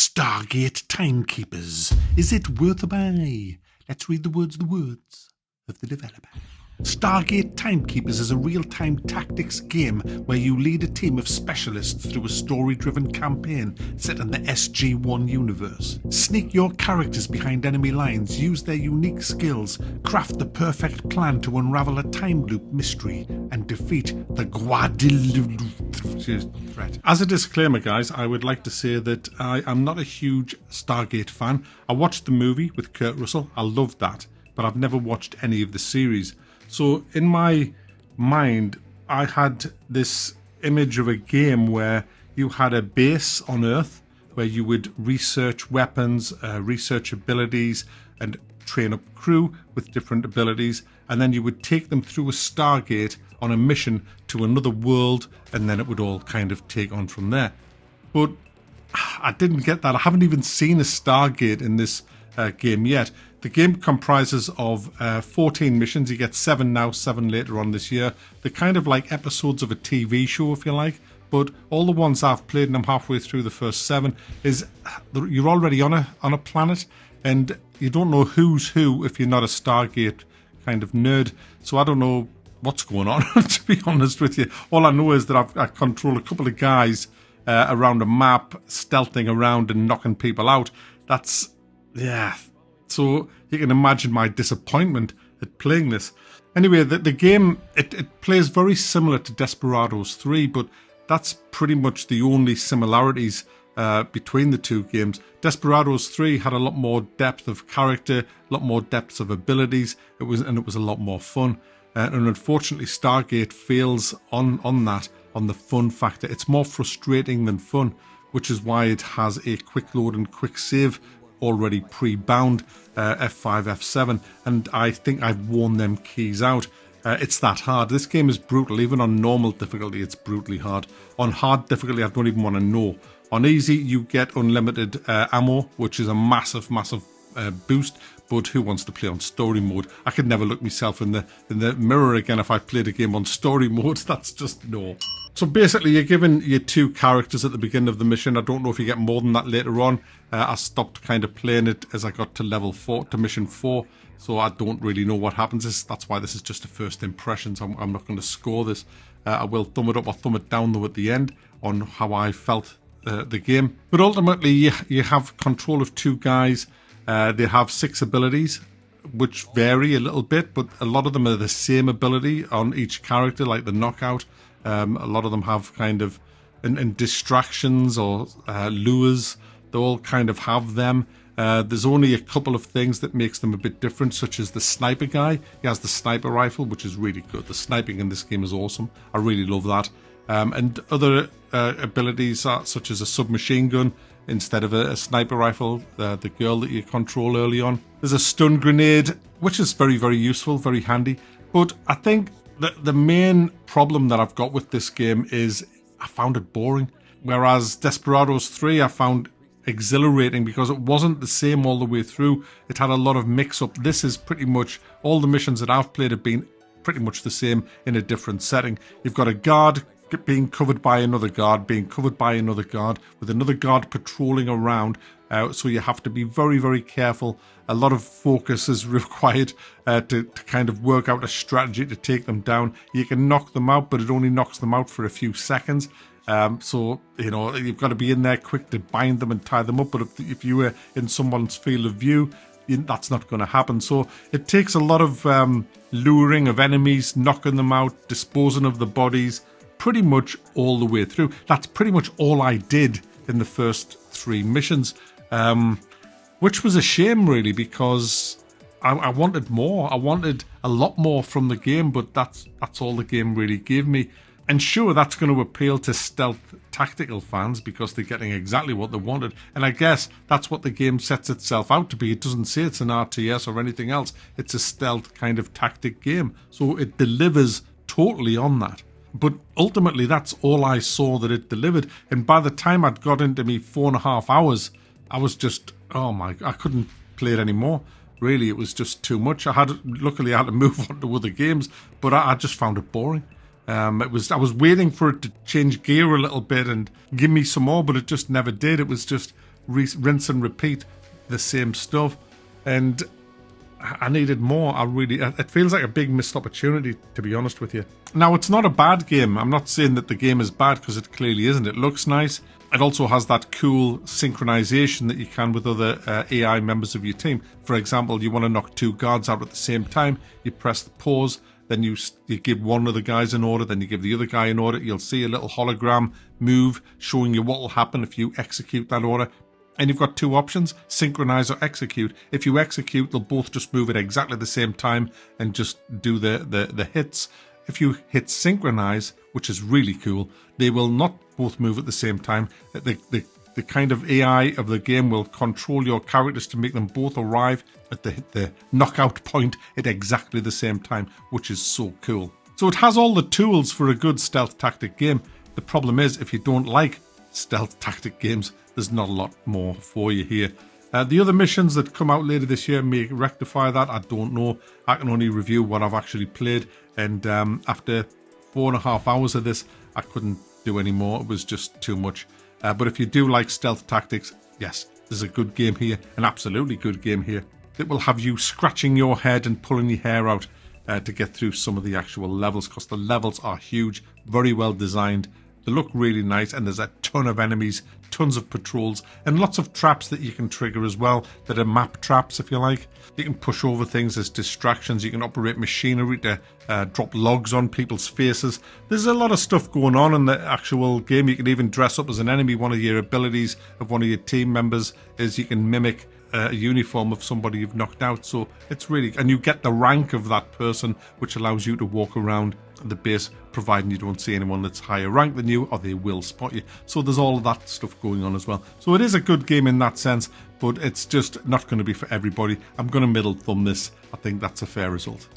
Stargate Timekeepers. Is it worth a buy? Let's read the words of the developer. Stargate Timekeepers is a real-time tactics game where you lead a team of specialists through a story-driven campaign set in the SG-1 universe. Sneak your characters behind enemy lines, use their unique skills, craft the perfect plan to unravel a time loop mystery, and defeat the Guadalupe threat. As a disclaimer, guys, I would like to say that I am not a huge Stargate fan. I watched the movie with Kurt Russell. I loved that, but I've never watched any of the series. So in my mind, I had this image of a game where you had a base on Earth where you would research weapons, research abilities, and train up crew with different abilities. And then you would take them through a Stargate on a mission to another world, and then it would all kind of take on from there. But I didn't get that. I haven't even seen a Stargate in this game yet. The game comprises of 14 missions. You get 7 now, 7 later on this year. They're kind of like episodes of a TV show, if you like. But all the ones I've played, and I'm halfway through the first 7, is you're already on a planet, and you don't know who's who if you're not a Stargate kind of nerd. So I don't know what's going on, to be honest with you. All I know is that I control a couple of guys around a map, stealthing around and knocking people out. Yeah. So you can imagine my disappointment at playing this. Anyway, the game, it plays very similar to Desperados 3, but that's pretty much the only similarities between the two games. Desperados 3 had a lot more depth of character, a lot more depth of abilities, it was a lot more fun. And unfortunately, Stargate fails on the fun factor. It's more frustrating than fun, which is why it has a quick load and quick save already pre-bound, F5, F7, and I think I've worn them keys out. It's that hard. This game is brutal. Even on normal difficulty, it's brutally hard. On hard difficulty, I don't even want to know. On easy, you get unlimited ammo, which is a massive boost, but who wants to play on story mode? I could never look myself in the mirror again if I played a game on story mode. That's just no. So basically, you're given your 2 characters at the beginning of the mission. I don't know if you get more than that later on. I stopped kind of playing it as I got to level 4, to mission 4. So I don't really know what happens. That's why this is just a first impressions. I'm not going to score this. I will thumb it up or thumb it down though at the end on how I felt the game. But ultimately, you have control of 2 guys. They have 6 abilities, which vary a little bit, but a lot of them are the same ability on each character, like the knockout. A lot of them have kind of and distractions or lures. They all kind of have them. There's only a couple of things that makes them a bit different, such as the sniper guy. He has the sniper rifle, which is really good. The sniping in this game is awesome. I really love that. And other abilities are, such as a submachine gun instead of a sniper rifle, the girl that you control early on. There's a stun grenade, which is very, very useful, very handy. But I think the main problem that I've got with this game is I found it boring. Whereas Desperados 3 I found exhilarating because it wasn't the same all the way through. It had a lot of mix-up. This is pretty much, all the missions that I've played have been pretty much the same in a different setting. You've got a guard being covered by another guard, being covered by another guard, with another guard patrolling around. So you have to be very, very careful. A lot of focus is required to kind of work out a strategy to take them down. You can knock them out, but it only knocks them out for a few seconds. So, you know, you've got to be in there quick to bind them and tie them up. But if you were in someone's field of view, that's not going to happen. So it takes a lot of luring of enemies, knocking them out, disposing of the bodies, pretty much all the way through. That's pretty much all I did in the first 3 missions. Which was a shame, really, because I wanted more. I wanted a lot more from the game, but that's all the game really gave me. And sure, that's going to appeal to stealth tactical fans because they're getting exactly what they wanted. And I guess that's what the game sets itself out to be. It doesn't say it's an RTS or anything else. It's a stealth kind of tactic game. So it delivers totally on that. But ultimately, that's all I saw that it delivered. And by the time I'd got into me 4.5 hours, I was just, I couldn't play it anymore. Really, it was just too much. Luckily I had to move on to other games, but I just found it boring. I was waiting for it to change gear a little bit and give me some more, but it just never did. It was just rinse and repeat the same stuff, and I needed more. It feels like a big missed opportunity, to be honest with you. Now, it's not a bad game. I'm not saying that the game is bad, because it clearly isn't. It looks nice. It also has that cool synchronization that you can with other AI members of your team. For example, you want to knock 2 guards out at the same time. You press the pause, then you give one of the guys an order, then you give the other guy an order. You'll see a little hologram move showing you what will happen if you execute that order. And you've got 2 options, synchronize or execute. If you execute, they'll both just move at exactly the same time and just do the hits. If you hit synchronize, which is really cool, they will not both move at the same time. The kind of AI of the game will control your characters to make them both arrive at the knockout point at exactly the same time, which is so cool. So it has all the tools for a good stealth tactic game. The problem is, if you don't like stealth tactic games, there's not a lot more for you here. The other missions that come out later this year may rectify that. I don't know. I can only review what I've actually played. And after 4.5 hours of this, I couldn't do any more. It was just too much. But if you do like stealth tactics, yes, there's a good game here. An absolutely good game here. That will have you scratching your head and pulling your hair out to get through some of the actual levels. Because the levels are huge. Very well designed. They look really nice, and there's a ton of enemies, tons of patrols, and lots of traps that you can trigger as well, that are map traps, if you like. You can push over things as distractions. You can operate machinery to drop logs on people's faces. There's a lot of stuff going on in the actual game. You can even dress up as an enemy. One of your abilities of one of your team members is you can mimic a uniform of somebody you've knocked out. So it's really, and you get the rank of that person, which allows you to walk around the base, providing you don't see anyone that's higher ranked than you, or they will spot you. So there's all of that stuff going on as well. So it is a good game in that sense, but it's just not going to be for everybody. I'm going to middle thumb this. I think that's a fair result.